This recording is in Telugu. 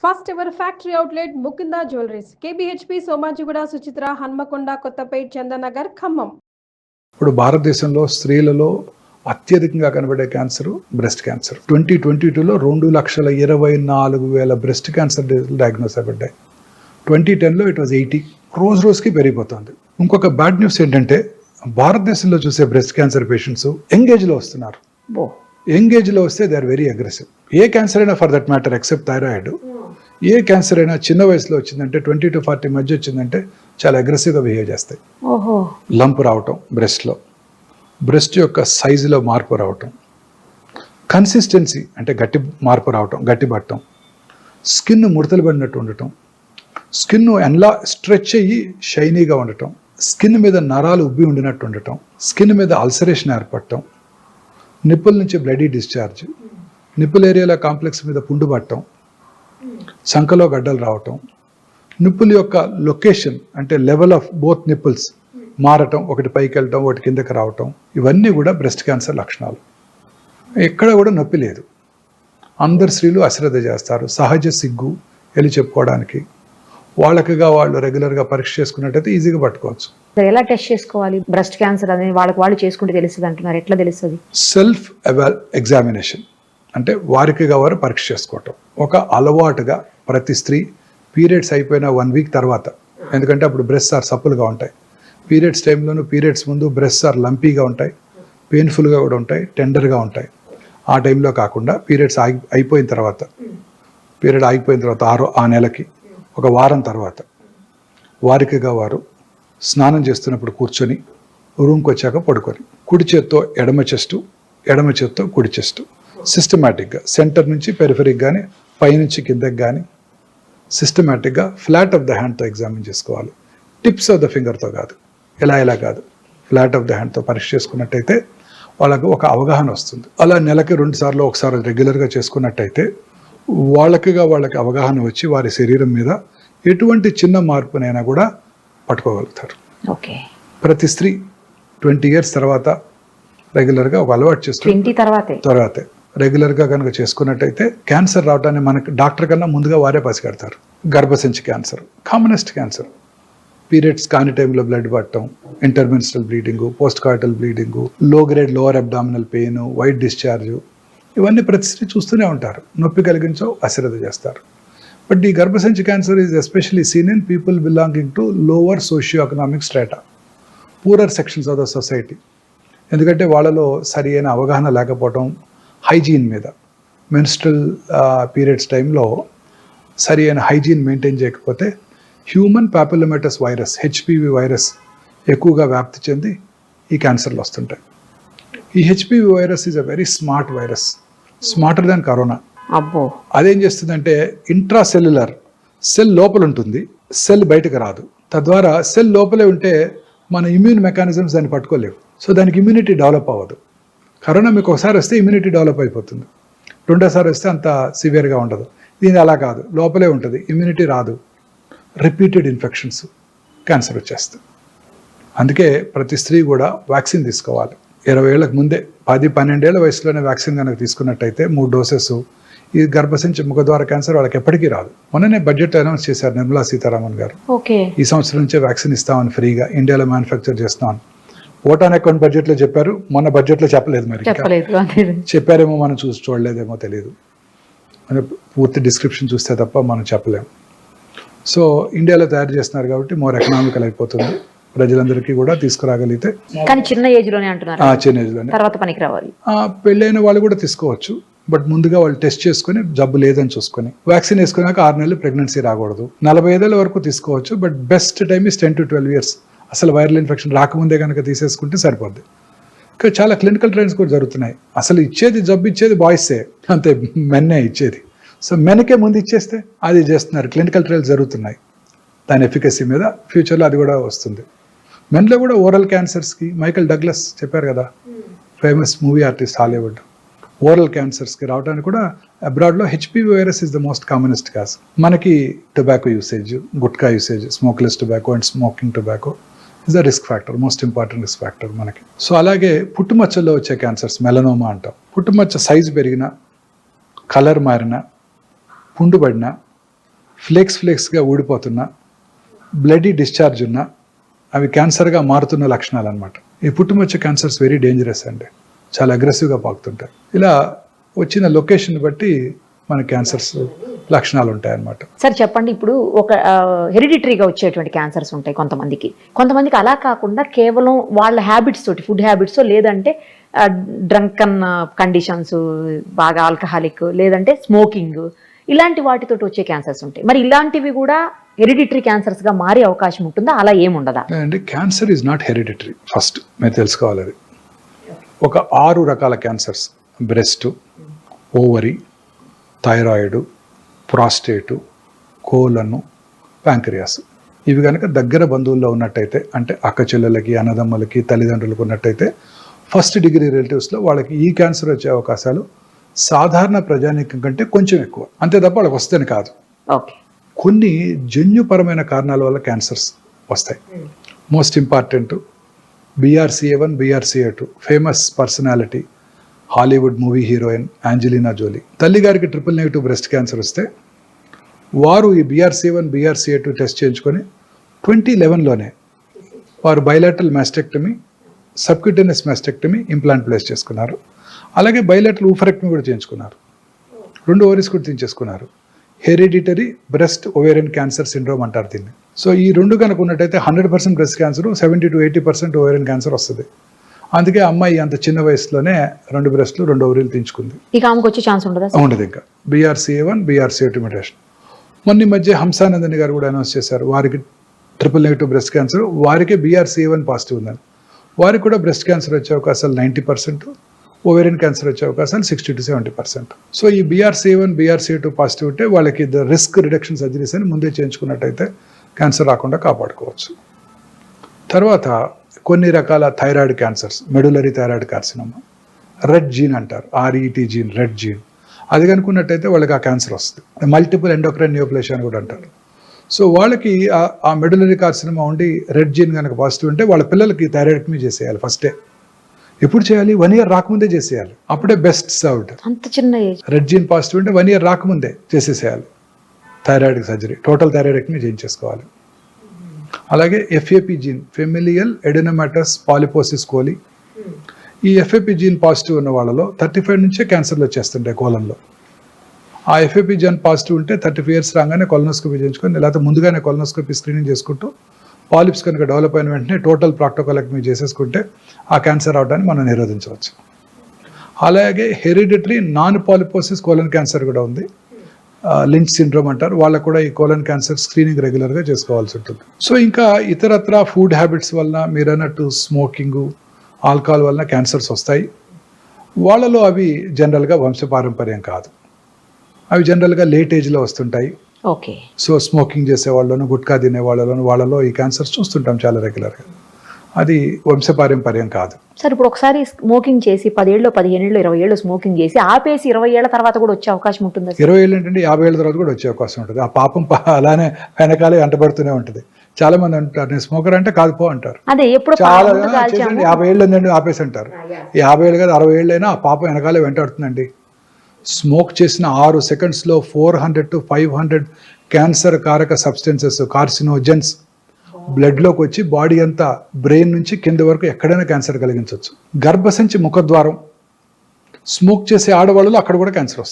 First ever factory outlet Mukinda Jewelries, KBHP, Somajigoda, Suchitra, Hanmakonda, Kottapet, Chandanagar, Khammam. ఇప్పుడు భారతదేశంలో స్త్రీలలో అత్యధికంగా కనబడే క్యాన్సర్ బ్రెస్ట్ క్యాన్సర్. 2022లో 2,24,000 బ్రెస్ట్ క్యాన్సర్ డయాగ్నోస్ అవ్వబడ్డాయి. 2010లో ఇట్ వాజ్ 80. రోజుకి పెరిగిపోతుంది. ఇంకొక బ్యాడ్ న్యూస్ ఏంటంటే భారతదేశంలో చూసే బ్రెస్ట్ క్యాన్సర్ పేషెంట్స్ యంగ్ ఏజ్లో వస్తున్నారు. యంగ్ ఏజ్లో వస్తే దే ఆర్ వెరీ అగ్రెసివ్. ఏ క్యాన్సర్ అయినా for that matter except thyroid, ఏ క్యాన్సర్ అయినా చిన్న వయసులో వచ్చిందంటే 20 to 40 మధ్య వచ్చిందంటే చాలా అగ్రెసివ్గా బిహేవ్ చేస్తాయి. లంప్ రావటం బ్రెస్ట్లో, బ్రెస్ట్ యొక్క సైజులో మార్పు రావటం, కన్సిస్టెన్సీ అంటే గట్టి మార్పు రావటం, గట్టి పట్టడం, స్కిన్ ముడతలు పడినట్టు ఉండటం, స్కిన్ ఎలా స్ట్రెచ్ అయ్యి షైనీగా ఉండటం, స్కిన్ మీద నరాలు ఉబ్బి ఉండినట్టు ఉండటం, స్కిన్ మీద అల్సరేషన్ ఏర్పడటం, నిప్పుల నుంచి బ్లడీ డిశ్చార్జ్, నిప్పుల ఏరియాలో కాంప్లెక్స్ మీద పుండు పట్టడం, సంకలో గడ్డలు రావటం, నిప్పుల యొక్క లొకేషన్ అంటే లెవెల్ ఆఫ్ బోత్ నిప్పుల్స్ మారటం, ఒకటి పైకి వెళ్ళటం ఒకటి కిందకి రావటం, ఇవన్నీ కూడా బ్రెస్ట్ క్యాన్సర్ లక్షణాలు. ఎక్కడ కూడా నొప్పి లేదు. అందరు స్త్రీలు అశ్రద్ధ చేస్తారు. సహజ సిగ్గు వెళ్ళి చెప్పుకోవడానికి. వాళ్ళకిగా వాళ్ళు రెగ్యులర్గా పరీక్ష చేసుకున్నట్టయితే ఈజీగా పట్టుకోవచ్చు. ఎలా టెస్ట్ చేసుకోవాలి బ్రెస్ట్ క్యాన్సర్ అనేది? వాళ్ళు చేసుకుంటే తెలుస్తుంది అంటున్నారు. ఎట్లా తెలుస్తుంది? సెల్ఫ్ ఎగ్జామినేషన్ అంటే వారికిగా వారు పరీక్ష చేసుకోవటం ఒక అలవాటుగా ప్రతి స్త్రీ పీరియడ్స్ అయిపోయిన 1 week తర్వాత, ఎందుకంటే అప్పుడు బ్రెస్ట్ ఆర్ సప్పులుగా ఉంటాయి. పీరియడ్స్ టైంలోనూ పీరియడ్స్ ముందు బ్రెస్ట్ ఆర్ లంపీగా ఉంటాయి, పెయిన్ఫుల్గా కూడా ఉంటాయి, టెండర్గా ఉంటాయి. ఆ టైంలో కాకుండా పీరియడ్స్ అయిపోయిన తర్వాత, పీరియడ్ ఆగిపోయిన తర్వాత ఆ నెలకి 1 వారం తర్వాత వారికిగా వారు స్నానం చేస్తున్నప్పుడు కూర్చొని రూమ్కి వచ్చాక పడుకొని కుడి చేత్తో ఎడమ చెస్టు, ఎడమ చేత్తో కుడి చెస్టు సిస్టమేటిక్గా సెంటర్ నుంచి పెరిఫెరిక్ కానీ పైనుంచి కిందకి కానీ సిస్టమేటిక్గా ఫ్లాట్ ఆఫ్ ద హ్యాండ్తో ఎగ్జామిన్ చేసుకోవాలి. టిప్స్ ఆఫ్ ద ఫింగర్తో కాదు, ఎలా కాదు, ఫ్లాట్ ఆఫ్ ద హ్యాండ్తో పరీక్ష చేసుకున్నట్టయితే వాళ్ళకు ఒక అవగాహన వస్తుంది. అలా నెలకి 2 సార్లు ఒకసారి రెగ్యులర్గా చేసుకున్నట్టయితే వాళ్ళకి అవగాహన వచ్చి వారి శరీరం మీద ఎటువంటి చిన్న మార్పునైనా కూడా పట్టుకోగలుగుతారు. ప్రతి స్త్రీ 20 years తర్వాత రెగ్యులర్గా ఒక అలవాటు చేసుకుంటే తర్వాతే రెగ్యులర్గా కనుక చేసుకున్నట్టయితే క్యాన్సర్ రావడాన్ని మనకి డాక్టర్ కన్నా ముందుగా వారే పసిగడతారు. గర్భసంచి క్యాన్సర్ కామనెస్ట్ క్యాన్సర్. పీరియడ్స్ కాని టైంలో బ్లడ్ పట్టడం, intermenstrual bleeding, post coital bleeding, low grade lower abdominal pain, white discharge, ఇవన్నీ ప్రతి స్త్రీ చూస్తూనే ఉంటారు. నొప్పి కలిగించో అశ్రద్ధ చేస్తారు. బట్ ఈ గర్భసంచి cancer is especially seen in people belonging to lower socio economic strata, poorer sections of the society. ఎందుకంటే వాళ్ళలో సరి అయిన అవగాహన లేకపోవటం, హైజీన్ మీద, మెన్స్ట్రల్ పీరియడ్స్ టైంలో సరి అయిన హైజీన్ మెయింటైన్ చేయకపోతే హ్యూమన్ పాపిలోమేటస్ వైరస్, HPV వైరస్ ఎక్కువగా వ్యాప్తి చెంది ఈ క్యాన్సర్లు వస్తుంటాయి. ఈ HPV virus is a very smart virus, smarter than corona. అదేం చేస్తుందంటే ఇంట్రాసెల్యులర్ సెల్ లోపల ఉంటుంది, సెల్ బయటకు రాదు. తద్వారా సెల్ లోపలే ఉంటే మన ఇమ్యూన్ మెకానిజమ్స్ దాన్ని పట్టుకోలేవు. సో దానికి ఇమ్యూనిటీ డెవలప్ అవ్వదు. కరోనా మీకు ఒకసారి వస్తే ఇమ్యూనిటీ డెవలప్ అయిపోతుంది, రెండోసారి వస్తే అంత సివియర్గా ఉండదు. దీని అలా కాదు, లోపలే ఉంటుంది, ఇమ్యూనిటీ రాదు. రిపీటెడ్ ఇన్ఫెక్షన్స్, క్యాన్సర్ వచ్చేస్తుంది. అందుకే ప్రతి స్త్రీ కూడా వ్యాక్సిన్ తీసుకోవాలి. 20 ఏళ్ళకు ముందే, 10-12 ఏళ్ల వయసులోనే వ్యాక్సిన్ కనుక తీసుకున్నట్టయితే 3 doses ఈ గర్భసంచి ముఖద్వార క్యాన్సర్ వాళ్ళకి ఎప్పటికీ రాదు. మొన్ననే బడ్జెట్ అనౌన్స్ చేశారు నిర్మలా సీతారామన్ గారు. ఈ సంవత్సరం నుంచే వ్యాక్సిన్ ఇస్తామని ఫ్రీగా ఇండియాలో మ్యానుఫ్యాక్చర్ చేస్తామని ఓటాన్ అకౌంట్ బడ్జెట్లో చెప్పారు. మొన్న బడ్జెట్లో చెప్పలేదు. మరి చెప్పారేమో, మనం చూడలేదేమో తెలియదు. మన పూర్తి డిస్క్రిప్షన్ చూస్తే తప్ప మనం చెప్పలేము. సో ఇండియాలో తయారు చేస్తున్నారు కాబట్టి మోర్ ఎకనామికల్ అయిపోతుంది. ప్రజలందరికీ కూడా తీసుకురాగలిగితే. చిన్న ఏజ్ లోనే అంటున్నారు. చిన్న ఏజ్ లోనే, తర్వాత పనికి రావాలి. పెళ్ళైన వాళ్ళు కూడా తీసుకోవచ్చు. బట్ ముందుగా వాళ్ళు టెస్ట్ చేసుకుని జబ్బు లేదని చూసుకొని వ్యాక్సిన్ వేసుకున్నాక 6 నెలలు ప్రెగ్నెన్సీ రాకూడదు. 45 ఏళ్ళ వరకు తీసుకోవచ్చు. But best time is 10 to 12 years. అసలు వైరల్ ఇన్ఫెక్షన్ రాకముందే కనుక తీసేసుకుంటే సరిపోద్ది. ఇంకా చాలా క్లినికల్ ట్రయల్స్ కూడా జరుగుతున్నాయి. అసలు జబ్బు ఇచ్చేది బాయ్సే, అంతే, మెన్నే ఇచ్చేది. సో మెన్కే ముందు ఇచ్చేస్తే అది చేస్తున్నారు. క్లినికల్ ట్రయల్స్ జరుగుతున్నాయి దాని ఎఫికసీ మీద. ఫ్యూచర్లో అది కూడా వస్తుంది. మెన్లో కూడా ఓరల్ క్యాన్సర్స్కి మైకల్ డగ్లస్ చెప్పారు కదా, famous movie artist, Hollywood. Oral క్యాన్సర్స్కి రావడానికి కూడా అబ్రాడ్లో HPV virus is the most commonest cause. మనకి tobacco usage, gutka usage, smokeless tobacco and smoking tobacco is the risk factor, most important risk factor మనకి. సో అలాగే పుట్టుమచ్చల్లో వచ్చే క్యాన్సర్స్, మెలనోమా అంటాం. పుట్టుమచ్చ సైజు పెరిగిన, కలర్ మారిన, పుండు పడిన, ఫ్లేక్స్గా ఊడిపోతున్నా, బ్లడీ డిశ్చార్జ్ ఉన్నా అవి క్యాన్సర్గా మారుతున్న లక్షణాలు అనమాట. ఈ పుట్టుమచ్చ క్యాన్సర్స్ వెరీ డేంజరస్ అండి, చాలా అగ్రెసివ్గా పాకుతుంటాయి. ఇలా వచ్చిన లొకేషన్ బట్టి మన క్యాన్సర్స్ లక్షణాలు ఉంటాయన్నమాట. సార్ చెప్పండి, ఇప్పుడు ఒక హెరిడిటరీగా వచ్చేటువంటి క్యాన్సర్స్ ఉంటాయి కొంతమందికి అలా కాకుండా కేవలం వాళ్ళ హ్యాబిట్స్ తోటి, ఫుడ్ హ్యాబిట్స్ లేదంటే డ్రంకన్ కండిషన్స్, బాగా ఆల్కహాలిక్, లేదంటే స్మోకింగ్, ఇలాంటి వాటితోటి వచ్చే క్యాన్సర్స్ ఉంటాయి. మరి ఇలాంటివి కూడా హెరిడిటరీ క్యాన్సర్స్ గా మారే అవకాశం ఉంటుందా, అలా ఏముండదా? అండి, cancer is not hereditary. First మీరు తెలుసుకోవాలి, అది ఒక 6 రకాల క్యాన్సర్స్: బ్రెస్ట్, ఓవరీ, థైరాయిడ్, ప్రాస్టేటు, కోలను, ప్యాంక్రియాస్. ఇవి కనుక దగ్గర బంధువుల్లో ఉన్నట్టయితే, అంటే అక్క చెల్లెలకి, అన్నదమ్ములకి, తల్లిదండ్రులకు ఉన్నట్టయితే, ఫస్ట్ డిగ్రీ రిలేటివ్స్లో వాళ్ళకి ఈ క్యాన్సర్ వచ్చే అవకాశాలు సాధారణ ప్రజానీకం కంటే కొంచెం ఎక్కువ. అంతే తప్ప వాళ్ళకి వస్తేనే కాదు. ఓకే, కొన్ని జన్యుపరమైన కారణాల వల్ల క్యాన్సర్స్ వస్తాయి. Most important BRCA1, BRCA2. Famous personality, Hollywood movie heroine Angelina Jolie. తల్లిగారికి ట్రిపుల్-నెగటివ్ బ్రెస్ట్ క్యాన్సర్ వస్తే వారు ఈ BRCA1, BRCA2 టెస్ట్ చేయించుకొని 2011లోనే వారు bilateral mastectomy, subcutaneous mastectomy, implant place చేసుకున్నారు. అలాగే బైలాటరల్ ఊఫరెక్టమీ కూడా చేయించుకున్నారు. 2 ఓవరీస్ కూడా తీయించేసుకున్నారు. Hereditary breast ovarian cancer syndrome అంటారు దీన్ని. సో ఈ 2 కనుక ఉన్నట్టయితే 100% breast cancer, 70 to 80% ovarian cancer వస్తుంది. అందుకే అమ్మాయి అంత చిన్న వయసులోనే 2 బ్రెస్ట్లు, 2 ఓవరీలు తీయించుకుంది. ఇక ఆమెకు వచ్చే ఛాన్స్ ఉండదా? ఉండదు. ఇంకా BRCA1, BRCA2 మ్యుటేషన్. మొన్న మధ్య హంసానందని గారు కూడా అనౌన్స్ చేశారు, వారికి ట్రిపుల్-నెగటివ్ బ్రెస్ట్ క్యాన్సర్, వారికి BRCA1 పాజిటివ్ ఉందని. వారికి కూడా బ్రెస్ట్ క్యాన్సర్ వచ్చే అవకాశాలు 90%, ఓవేరియన్ క్యాన్సర్ వచ్చే అవకాశాలు 60 to 70%. సో ఈ BRCA1, BRCA2 పాజిటివ్ ఉంటే వాళ్ళకి రిస్క్ రిడక్షన్ సర్జరీస్ అని ముందే చేయించుకున్నట్టయితే క్యాన్సర్ రాకుండా కాపాడుకోవచ్చు. తర్వాత కొన్ని రకాల thyroid cancers, medullary thyroid carcinoma, red gene అంటారు, RET జీన్, రెడ్ జీన్. అది కనుకున్నట్టయితే వాళ్ళకి ఆ క్యాన్సర్ వస్తుంది. మల్టిపుల్ ఎండోక్రైన్ నియోప్లేషియా అని కూడా అంటారు. సో వాళ్ళకి ఆ మెడులరీ కార్సినోమా ఉండి రెడ్ జీన్ కనుక పాజిటివ్ ఉంటే వాళ్ళ పిల్లలకి థైరాయిడెక్టమీ చేసేయాలి ఫస్టే. ఎప్పుడు చేయాలి? 1 year రాకముందే చేసేయాలి. అప్పుడే బెస్ట్ సర్వ్డ్. అంత చిన్న ఏజ్. రెడ్ జీన్ పాజిటివ్ ఉంటే 1 year రాకముందే చేసేసేయాలి థైరాయిడ్ సర్జరీ, టోటల్ థైరాయిడెక్టమీ చేయించేసుకోవాలి. అలాగే FAP gene, familial adenomatous polyposis coli. ఈ FAP జీన్ పాజిటివ్ ఉన్న వాళ్ళలో 35 నుంచే క్యాన్సర్లు వచ్చేస్తుంటాయి కోలంలో. ఆ FAP జీన్ పాజిటివ్ ఉంటే 35 years రాగానే కొలనోస్కోపీ చేయించుకొని, లేకపోతే ముందుగానే కొలనోస్కోపీ స్క్రీనింగ్ చేసుకుంటూ పాలిప్స్ కనుక డెవలప్ అయిన వెంటనే టోటల్ ప్రాక్టోకోలెక్టమీ చేసేసుకుంటే ఆ క్యాన్సర్ రావడాన్ని మనం నిరోధించవచ్చు. అలాగే hereditary non polyposis colon cancer కూడా ఉంది, లించ్ సిండ్రోమ్ అంటారు. వాళ్ళకు కూడా ఈ కోలన్ క్యాన్సర్ స్క్రీనింగ్ రెగ్యులర్గా చేసుకోవాల్సి ఉంటుంది. సో ఇంకా ఇతరత్ర ఫుడ్ హ్యాబిట్స్ వలన, మీరు అన్నట్టు స్మోకింగ్, ఆల్కహాల్ వలన క్యాన్సర్స్ వస్తాయి. వాళ్ళలో అవి జనరల్గా వంశపారంపర్యం కాదు, అవి జనరల్గా లేట్ ఏజ్లో వస్తుంటాయి. ఓకే. సో స్మోకింగ్ చేసే వాళ్ళను, గుట్కా తినే వాళ్ళలో ఈ క్యాన్సర్స్ చూస్తుంటాం చాలా రెగ్యులర్గా. అది వంశపారంపర్యం కాదు. సార్ ఇప్పుడు ఒకసారి స్మోకింగ్ చేసి 10 ఏళ్ళు, 15 ఏళ్ళు, 20 ఏళ్ళు స్మోకింగ్ చేసి ఆపేసి 20 ఏళ్ల తర్వాత కూడా వచ్చే అవకాశం ఉంటుంది? 20 ఏళ్ళు ఏంటంటే 50 ఏళ్ళ తర్వాత కూడా వచ్చే అవకాశం ఉంటుంది. ఆ పాపం అలానే వెనకాలే వెంటబడుతూనే ఉంటుంది. చాలా మంది అంటారు, నేను స్మోకర్ అంటే కాదు పో అంటారు. అదే ఎప్పుడు చాలా 50 ఏళ్ళు ఉందండి ఆపేసి అంటారు. 50 ఏళ్ళు కాదు 60 ఏళ్ళు అయినా ఆ పాపం వెనకాలే వెంటాడుతుందండి. స్మోక్ చేసిన 6 secondsలో 400 to 500 క్యాన్సర్ కారక సబ్స్టెన్సెస్, కార్సినోజెన్స్ బ్లడ్లోకి వచ్చి బాడీ అంతా, బ్రెయిన్ నుంచి కింద వరకు ఎక్కడైనా క్యాన్సర్ కలిగించవచ్చు. గర్భసంచి ముఖద్వారం, స్మోక్ చేసే ఆడవాళ్ళలో అక్కడ కూడా క్యాన్సర్ వస్తుంది.